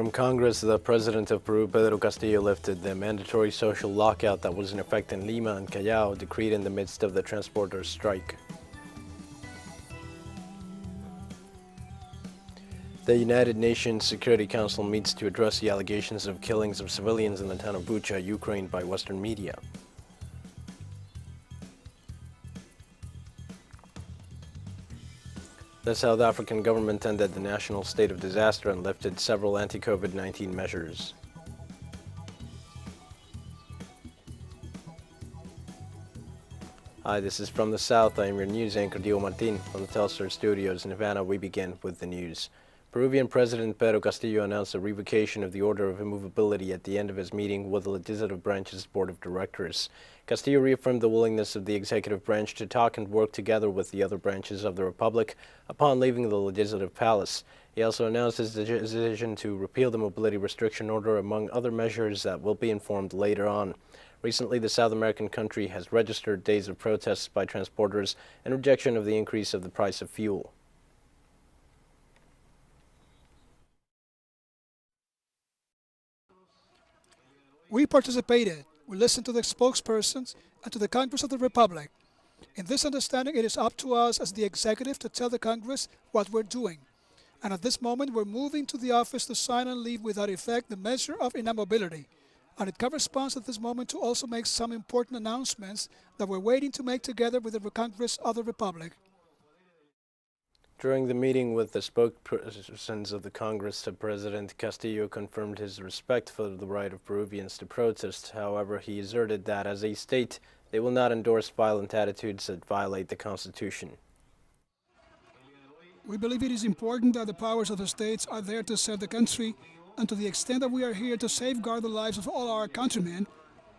From Congress, the President of Peru, Pedro Castillo, lifted the mandatory social lockout that was in effect in Lima and Callao, decreed in the midst of the transporters' strike. The United Nations Security Council meets to address the allegations of killings of civilians in the town of Bucha, Ukraine, by Western media. The South African government ended the national state of disaster and lifted several anti-COVID-19 measures. Hi, this is From the South. I am your news anchor, Dio Martin, from the teleSUR studios in Havana. We begin with the news. Peruvian President Pedro Castillo announced a revocation of the order of immovability at the end of his meeting with the legislative branch's board of directors. Castillo reaffirmed the willingness of the executive branch to talk and work together with the other branches of the republic upon leaving the legislative palace. He also announced his decision to repeal the mobility restriction order, among other measures that will be informed later on. Recently, the South American country has registered days of protests by transporters in rejection of the increase of the price of fuel. We participated, we listened to the spokespersons and to the Congress of the Republic. In this understanding, it is up to us as the executive to tell the Congress what we're doing. And at this moment, we're moving to the office to sign and leave without effect the measure of inamobility. And it corresponds at this moment to also make some important announcements that we're waiting to make together with the Congress of the Republic. During the meeting with the spokespersons of the Congress, President Castillo confirmed his respect for the right of Peruvians to protest. However, he asserted that as a state, they will not endorse violent attitudes that violate the Constitution. We believe it is important that the powers of the states are there to serve the country, and to the extent that we are here to safeguard the lives of all our countrymen,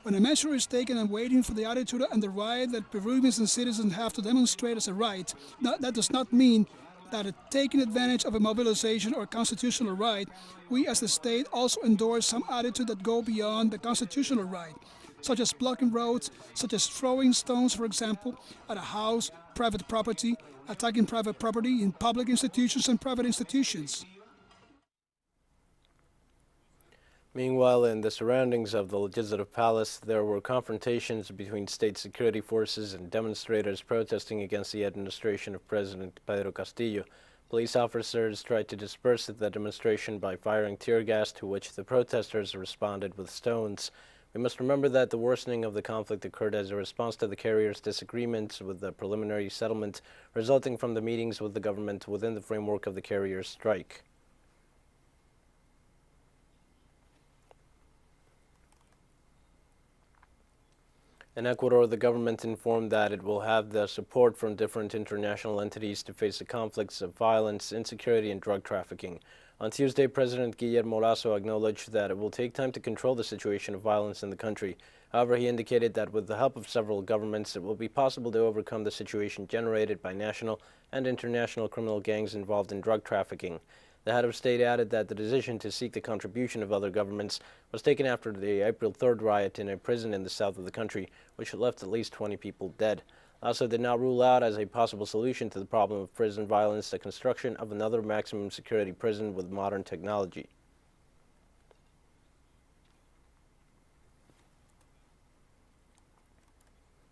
when a measure is taken and waiting for the attitude and the right that Peruvians and citizens have to demonstrate as a right, that does not mean that taking advantage of a mobilization or constitutional right, we as the state also endorse some attitude that go beyond the constitutional right, such as blocking roads, such as throwing stones, for example, at a house, private property, attacking private property in public institutions and private institutions. Meanwhile, in the surroundings of the Legislative Palace, there were confrontations between state security forces and demonstrators protesting against the administration of President Pedro Castillo. Police officers tried to disperse the demonstration by firing tear gas, to which the protesters responded with stones. We must remember that the worsening of the conflict occurred as a response to the carriers' disagreements with the preliminary settlement resulting from the meetings with the government within the framework of the carriers' strike. In Ecuador, the government informed that it will have the support from different international entities to face the conflicts of violence, insecurity, and drug trafficking. On Tuesday, President Guillermo Lasso acknowledged that it will take time to control the situation of violence in the country. However, he indicated that with the help of several governments, it will be possible to overcome the situation generated by national and international criminal gangs involved in drug trafficking. The head of state added that the decision to seek the contribution of other governments was taken after the April 3rd riot in a prison in the south of the country, which left at least 20 people dead. Also did not rule out as a possible solution to the problem of prison violence the construction of another maximum security prison with modern technology.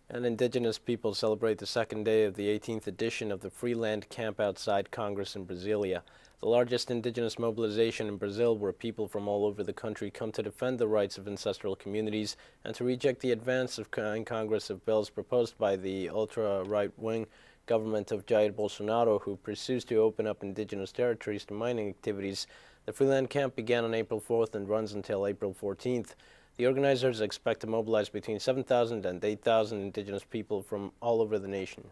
And indigenous people celebrate the second day of the 18th edition of the Freeland Camp outside Congress in Brasilia. The largest indigenous mobilization in Brazil, where people from all over the country come to defend the rights of ancestral communities and to reject the advance in Congress of bills proposed by the ultra-right-wing government of Jair Bolsonaro, who pursues to open up indigenous territories to mining activities. The Freeland Camp began on April 4th and runs until April 14th. The organizers expect to mobilize between 7,000 and 8,000 indigenous people from all over the nation.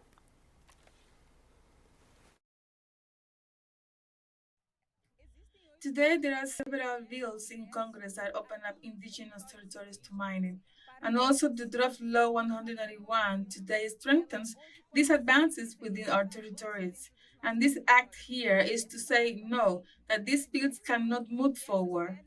Today, there are several bills in Congress that open up indigenous territories to mining, and also the Draft Law 191 today strengthens these advances within our territories. And this act here is to say no, that these bills cannot move forward.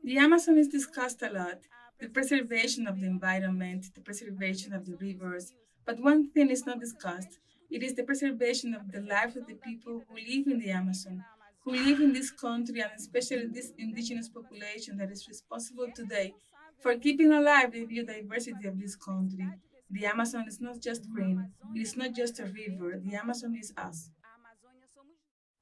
The Amazon is discussed a lot, the preservation of the environment, the preservation of the rivers, but one thing is not discussed. It is the preservation of the lives of the people who live in the Amazon. who live in this country, and especially this indigenous population that is responsible today for keeping alive the biodiversity of this country. The Amazon is not just green, it is not just a river, the Amazon is us.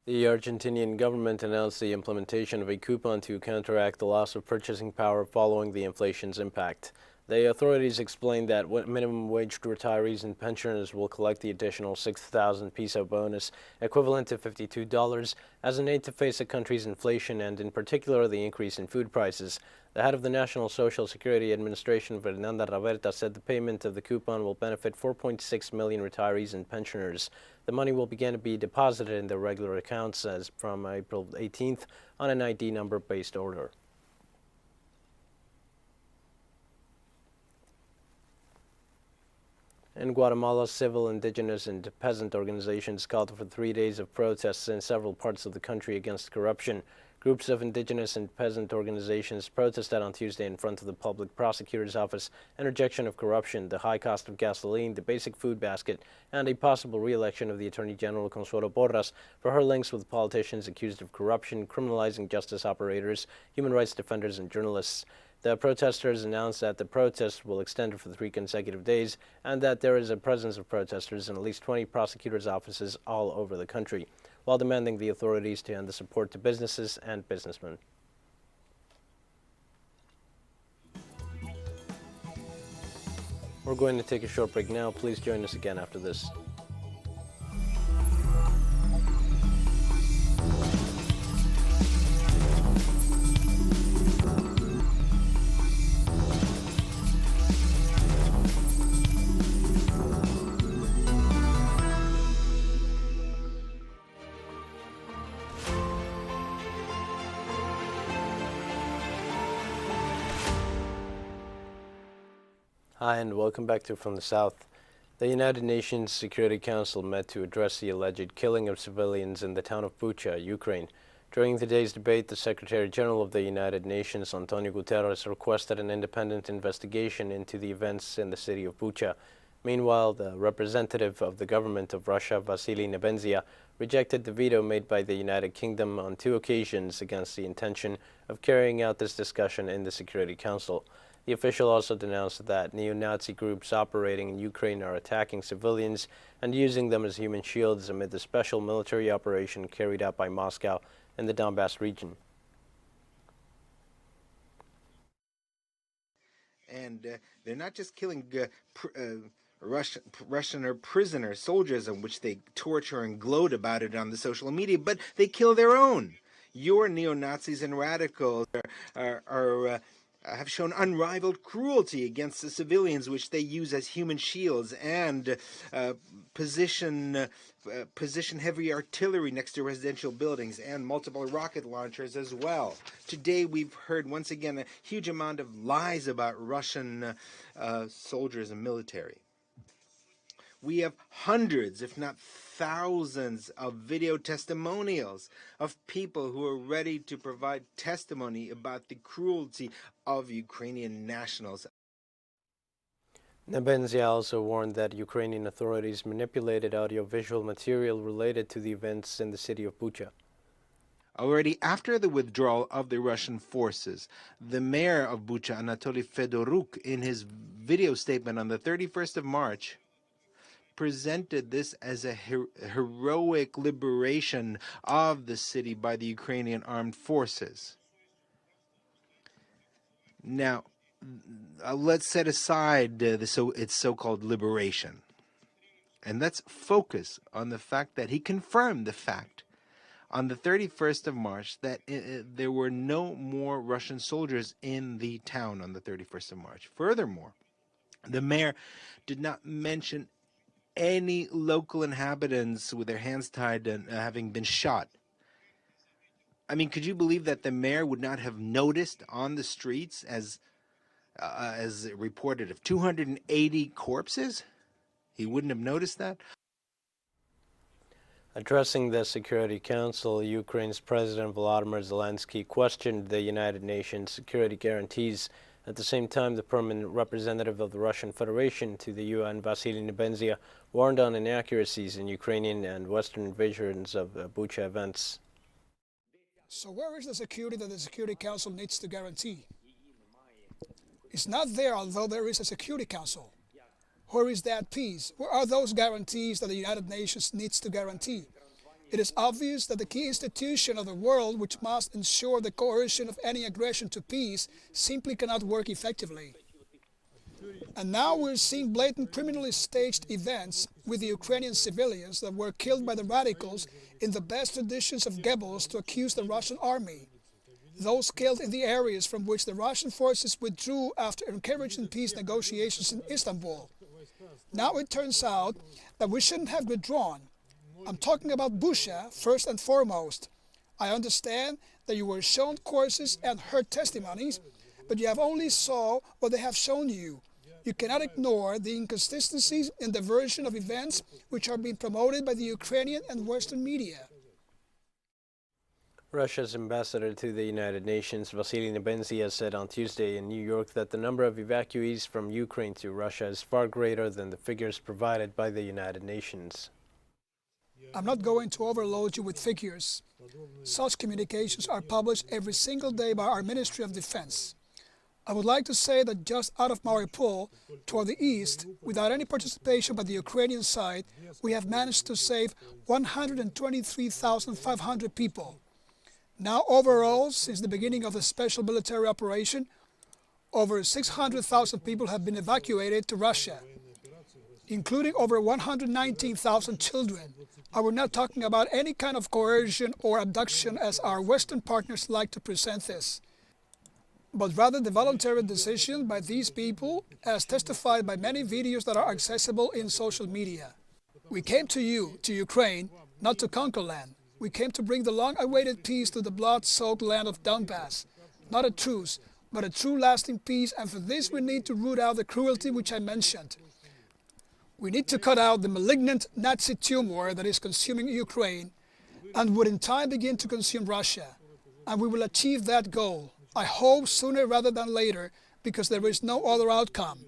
The Argentinian government announced the implementation of a coupon to counteract the loss of purchasing power following the inflation's impact. The authorities explained that minimum wage retirees and pensioners will collect the additional 6,000 peso bonus, equivalent to $52, as an aid to face the country's inflation and, in particular, the increase in food prices. The head of the National Social Security Administration, Fernanda Raberta, said the payment of the coupon will benefit 4.6 million retirees and pensioners. The money will begin to be deposited in their regular accounts as from April 18th on an ID number-based order. In Guatemala, civil, indigenous, and peasant organizations called for 3 days of protests in several parts of the country against corruption. Groups of indigenous and peasant organizations protested on Tuesday in front of the public prosecutor's office in rejection of corruption, the high cost of gasoline, the basic food basket, and a possible re-election of the Attorney General Consuelo Porras for her links with politicians accused of corruption, criminalizing justice operators, human rights defenders, and journalists. The protesters announced that the protests will extend for 3 consecutive days and that there is a presence of protesters in at least 20 prosecutors' offices all over the country, while demanding the authorities to end the support to businesses and businessmen. We're going to take a short break now. Please join us again after this. Hi, and welcome back to From the South. The United Nations Security Council met to address the alleged killing of civilians in the town of Bucha, Ukraine. During the day's debate, the Secretary General of the United Nations, Antonio Guterres, requested an independent investigation into the events in the city of Bucha. Meanwhile, the representative of the government of Russia, Vasily Nebenzia, rejected the veto made by the United Kingdom on 2 occasions against the intention of carrying out this discussion in the Security Council. The official also denounced that neo-Nazi groups operating in Ukraine are attacking civilians and using them as human shields amid the special military operation carried out by Moscow in the Donbass region. And they're not just killing Russian or prisoner soldiers, in which they torture and gloat about it on the social media, but they kill their own. Your neo-Nazis and radicals have shown unrivaled cruelty against the civilians, which they use as human shields, and position heavy artillery next to residential buildings and multiple rocket launchers as well. Today we've heard once again a huge amount of lies about Russian soldiers and military. We have hundreds, if not thousands, of video testimonials of people who are ready to provide testimony about the cruelty of Ukrainian nationals. Nebenzia also warned that Ukrainian authorities manipulated audiovisual material related to the events in the city of Bucha. Already after the withdrawal of the Russian forces, the mayor of Bucha, Anatoly Fedoruk, in his video statement on the 31st of March, presented this as a heroic liberation of the city by the Ukrainian armed forces. Now, let's set aside its so-called liberation, and let's focus on the fact that he confirmed the fact on the 31st of March that there were no more Russian soldiers in the town on the 31st of March. Furthermore, the mayor did not mention any local inhabitants with their hands tied and having been shot. I mean, could you believe that the mayor would not have noticed on the streets, as reported, of 280 corpses? He wouldn't have noticed that? Addressing the Security Council, Ukraine's President Volodymyr Zelensky questioned the United Nations security guarantees. At the same time, the permanent representative of the Russian Federation to the UN, Vasily Nebenzia, warned on inaccuracies in Ukrainian and Western versions of Bucha events. So where is the security that the Security Council needs to guarantee? It's not there, although there is a Security Council. Where is that peace? Where are those guarantees that the United Nations needs to guarantee? It is obvious that the key institution of the world, which must ensure the coercion of any aggression to peace, simply cannot work effectively. And now we're seeing blatant criminally staged events with the Ukrainian civilians that were killed by the radicals in the best traditions of Goebbels to accuse the Russian army. Those killed in the areas from which the Russian forces withdrew after encouraging peace negotiations in Istanbul. Now it turns out that we shouldn't have withdrawn. I'm talking about Bucha first and foremost. I understand that you were shown courses and heard testimonies, but you have only saw what they have shown you. You cannot ignore the inconsistencies in the version of events which are being promoted by the Ukrainian and Western media. Russia's ambassador to the United Nations, Vasily Nebenzia, said on Tuesday in New York that the number of evacuees from Ukraine to Russia is far greater than the figures provided by the United Nations. I'm not going to overload you with figures. Such communications are published every single day by our Ministry of Defense. I would like to say that just out of Mariupol, toward the east, without any participation by the Ukrainian side, we have managed to save 123,500 people. Now overall, since the beginning of the special military operation, over 600,000 people have been evacuated to Russia, including over 119,000 children. And we're not talking about any kind of coercion or abduction as our Western partners like to present this, but rather the voluntary decision by these people, as testified by many videos that are accessible in social media. We came to you, to Ukraine, not to conquer land. We came to bring the long-awaited peace to the blood-soaked land of Donbass. Not a truce, but a true lasting peace, and for this we need to root out the cruelty which I mentioned. We need to cut out the malignant Nazi tumor that is consuming Ukraine and would in time begin to consume Russia. And we will achieve that goal, I hope sooner rather than later, because there is no other outcome.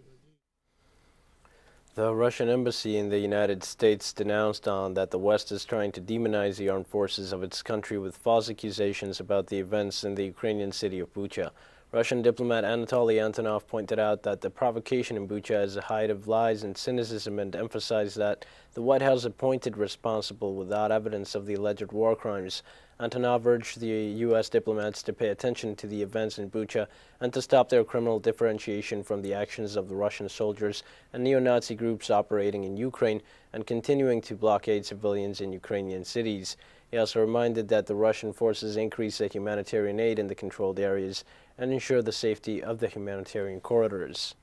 The Russian embassy in the United States denounced on that the West is trying to demonize the armed forces of its country with false accusations about the events in the Ukrainian city of Bucha. Russian diplomat Anatoly Antonov pointed out that the provocation in Bucha is a height of lies and cynicism and emphasized that the White House appointed responsible without evidence of the alleged war crimes. Antonov urged the U.S. diplomats to pay attention to the events in Bucha and to stop their criminal differentiation from the actions of the Russian soldiers and neo-Nazi groups operating in Ukraine and continuing to blockade civilians in Ukrainian cities. He also reminded that the Russian forces increase the humanitarian aid in the controlled areas and ensure the safety of the humanitarian corridors.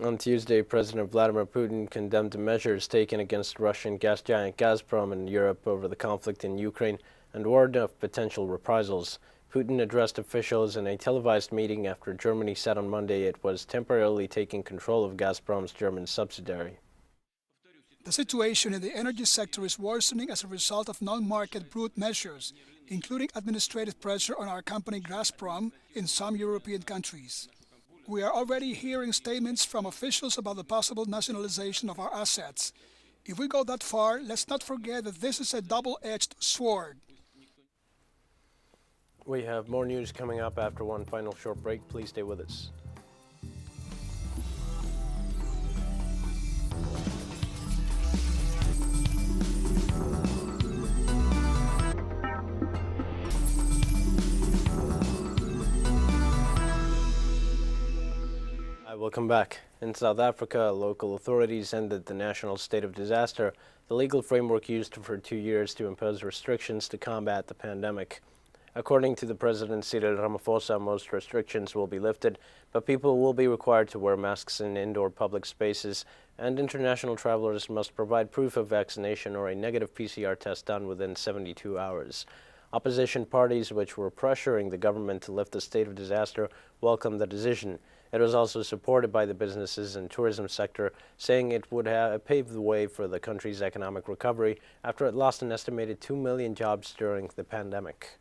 On Tuesday, President Vladimir Putin condemned the measures taken against Russian gas giant Gazprom in Europe over the conflict in Ukraine and warned of potential reprisals. Putin addressed officials in a televised meeting after Germany said on Monday it was temporarily taking control of Gazprom's German subsidiary. The situation in the energy sector is worsening as a result of non-market brute measures, including administrative pressure on our company Gazprom in some European countries. We are already hearing statements from officials about the possible nationalization of our assets. If we go that far, let's not forget that this is a double-edged sword. We have more news coming up after one final short break. Please stay with us. Welcome back. In South Africa, local authorities ended the national state of disaster, the legal framework used for 2 years to impose restrictions to combat the pandemic. According to the President Cyril Ramaphosa, most restrictions will be lifted, but people will be required to wear masks in indoor public spaces, and international travelers must provide proof of vaccination or a negative PCR test done within 72 hours. Opposition parties, which were pressuring the government to lift the state of disaster, welcomed the decision. It was also supported by the businesses and tourism sector, saying it would pave the way for the country's economic recovery after it lost an estimated 2 million jobs during the pandemic.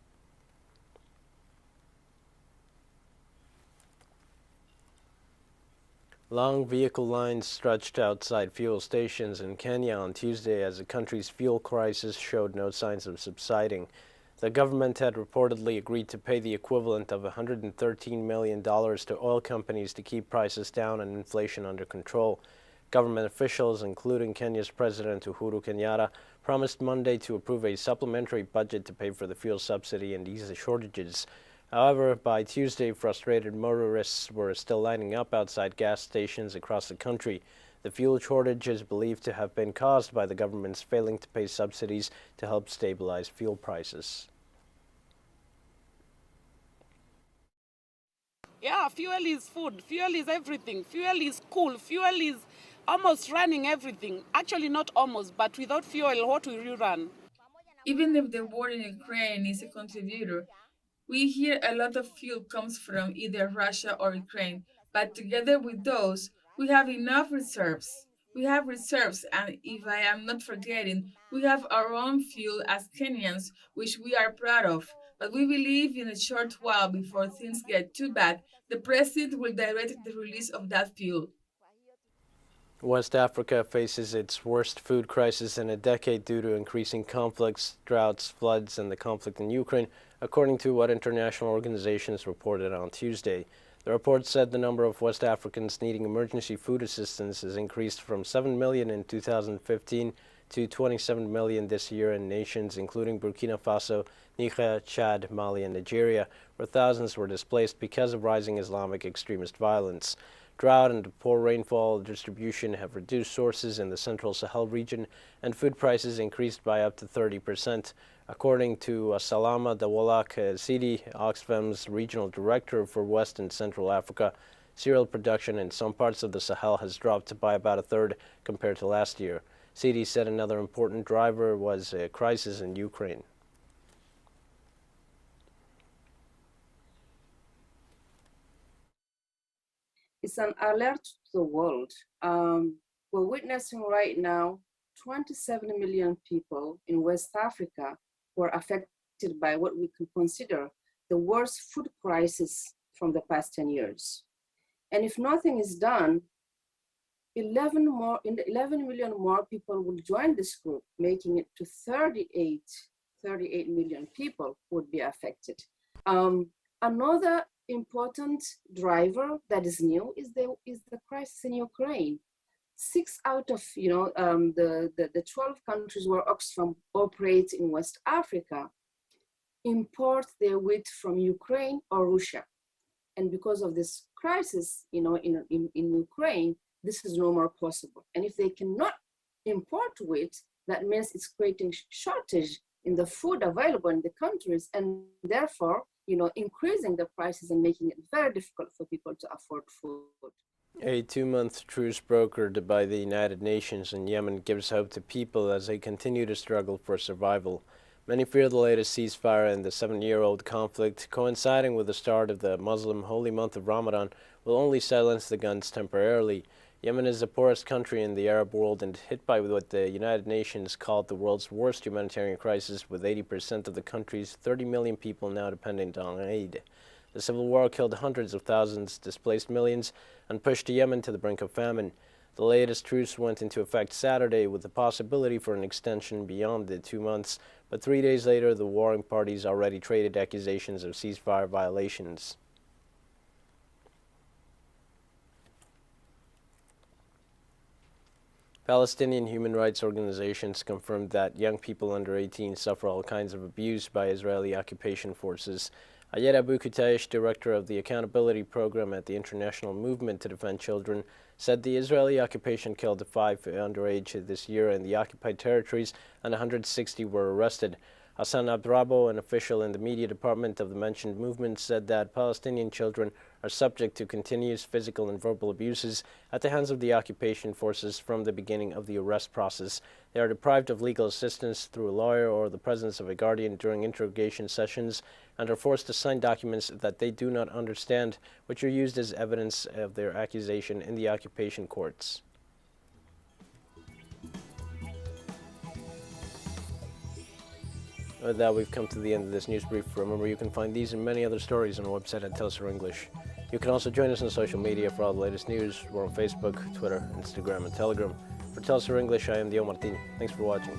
Long vehicle lines stretched outside fuel stations in Kenya on Tuesday as the country's fuel crisis showed no signs of subsiding. The government had reportedly agreed to pay the equivalent of $113 million to oil companies to keep prices down and inflation under control. Government officials, including Kenya's President Uhuru Kenyatta, promised Monday to approve a supplementary budget to pay for the fuel subsidy and ease the shortages. However, by Tuesday, frustrated motorists were still lining up outside gas stations across the country. The fuel shortage is believed to have been caused by the government's failing to pay subsidies to help stabilize fuel prices. Yeah, fuel is food, fuel is everything, fuel is cool, fuel is almost running everything. Actually, not almost, but without fuel, what will you run? Even if the war in Ukraine is a contributor, we hear a lot of fuel comes from either Russia or Ukraine, but together with those, we have enough reserves. We have reserves, and if I am not forgetting, we have our own fuel as Kenyans, which we are proud of. But we believe in a short while before things get too bad, the president will direct the release of that fuel. West Africa faces its worst food crisis in a decade due to increasing conflicts, droughts, floods, and the conflict in Ukraine, according to what international organizations reported on Tuesday. The report said the number of West Africans needing emergency food assistance has increased from 7 million in 2015 to 27 million this year in nations including Burkina Faso, Niger, Chad, Mali, and Nigeria, where thousands were displaced because of rising Islamic extremist violence. Drought and poor rainfall distribution have reduced sources in the central Sahel region, and food prices increased by up to 30%. According to Salama Dawalak Sidi, Oxfam's regional director for West and Central Africa, cereal production in some parts of the Sahel has dropped by about a third compared to last year. Sidi said another important driver was a crisis in Ukraine. It's an alert to the world. We're witnessing right now 27 million people in West Africa who are affected by what we could consider the worst food crisis from the past 10 years. And if nothing is done, 11 million more people will join this group, making it to 38 million people who would be affected. Another important driver that is new is the crisis in Ukraine. 6 out of the 12 countries where Oxfam operates in West Africa import their wheat from Ukraine or Russia, and because of this crisis, in Ukraine, this is no more possible. And if they cannot import wheat, that means it's creating shortage in the food available in the countries, and therefore, increasing the prices and making it very difficult for people to afford food. A 2-month truce brokered by the United Nations in Yemen gives hope to people as they continue to struggle for survival. Many fear the latest ceasefire in the 7-year-old conflict, coinciding with the start of the Muslim holy month of Ramadan, will only silence the guns temporarily. Yemen is the poorest country in the Arab world and hit by what the United Nations called the world's worst humanitarian crisis, with 80% of the country's 30 million people now dependent on aid. The civil war killed hundreds of thousands, displaced millions, and pushed Yemen to the brink of famine. The latest truce went into effect Saturday with the possibility for an extension beyond the 2 months, but 3 days later the warring parties already traded accusations of ceasefire violations. Palestinian human rights organizations confirmed that young people under 18 suffer all kinds of abuse by Israeli occupation forces. Ayed Abu Kutaish, director of the Accountability Program at the International Movement to Defend Children, said the Israeli occupation killed 5 underage this year in the occupied territories and 160 were arrested. Hassan Abdrabo, an official in the media department of the mentioned movement, said that Palestinian children are subject to continuous physical and verbal abuses at the hands of the occupation forces from the beginning of the arrest process. They are deprived of legal assistance through a lawyer or the presence of a guardian during interrogation sessions and are forced to sign documents that they do not understand, which are used as evidence of their accusation in the occupation courts. With that, we've come to the end of this news brief. Remember, you can find these and many other stories on our website at teleSUR English. You can also join us on social media for all the latest news. We're on Facebook, Twitter, Instagram, and Telegram. For teleSUR English, I am Dio Martin. Thanks for watching.